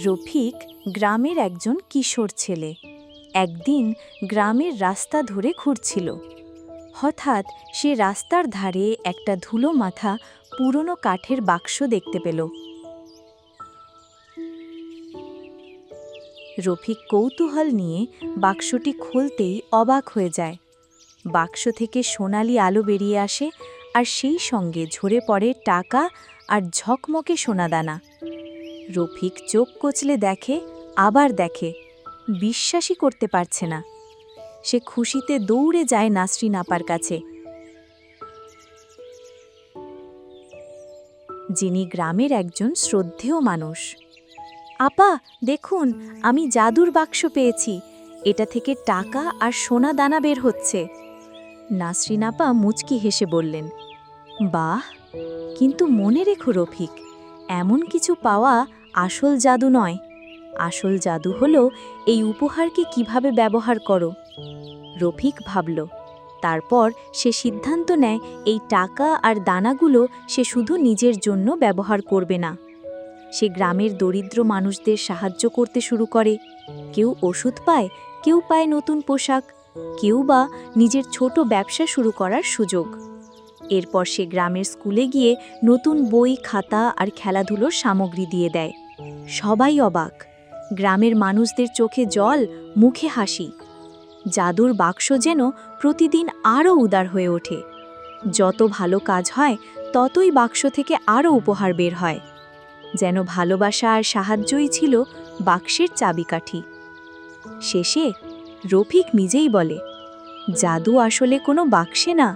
রফিক গ্রামের একজন কিশোর ছেলে। একদিন গ্রামের রাস্তা ধরে ঘুরছিল। হঠাৎ সে রাস্তার ধারে একটা ধুলো মাথা পুরনো কাঠের বাক্স দেখতে পেল। রফিক কৌতূহল নিয়ে বাক্সটি খুলতেই অবাক হয়ে যায়। বাক্স থেকে সোনালি আলো বেরিয়ে আসে, আর সেই সঙ্গে ঝরে পড়ে টাকা আর ঝকমকে সোনাদানা। রফিক চোখ কচলে দেখে, আবার দেখে, বিশ্বাসই করতে পারছে না। সে খুশিতে দৌড়ে যায় নাসরিন আপার কাছে, যিনি গ্রামের একজন শ্রদ্ধেয় মানুষ। আপা, দেখুন, আমি জাদুর বাক্স পেয়েছি। এটা থেকে টাকা আর সোনা দানা বের হচ্ছে। নাসরিন আপা মুচকি হেসে বললেন, বাহ, কিন্তু মনে রেখো রফিক, এমন কিছু পাওয়া আসল জাদু নয়। আসল জাদু হলো এই উপহারকে কিভাবে ব্যবহার করো। রফিক ভাবল। তারপর সে সিদ্ধান্ত নেয় এই টাকা আর দানাগুলো সে শুধু নিজের জন্য ব্যবহার করবে না। সে গ্রামের দরিদ্র মানুষদের সাহায্য করতে শুরু করে। কেউ ওষুধ পায়, কেউ পায় নতুন পোশাক, কেউ বা নিজের ছোট ব্যবসা শুরু করার সুযোগ। এরপর সে গ্রামের স্কুলে গিয়ে নতুন বই, খাতা আর খেলাধুলোর সামগ্রী দিয়ে দেয়। সবাই অবাক। গ্রামের মানুষদের চোখে জল, মুখে হাসি। জাদুর বাক্স যেন প্রতিদিন আরও উদার হয়ে ওঠে। যত ভালো কাজ হয়, ততই বাক্স থেকে আরও উপহার বের হয়। যেন ভালোবাসা আর সাহায্যই ছিল বাক্সের চাবিকাঠি। শেষে রফিক নিজেই বলে, জাদু আসলে কোনো বাক্সে না।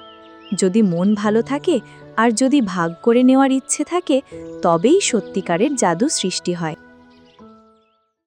যদি মন ভালো থাকে আর যদি ভাগ করে নেওয়ার ইচ্ছে থাকে, তবেই সত্যিকারের জাদু সৃষ্টি হয়।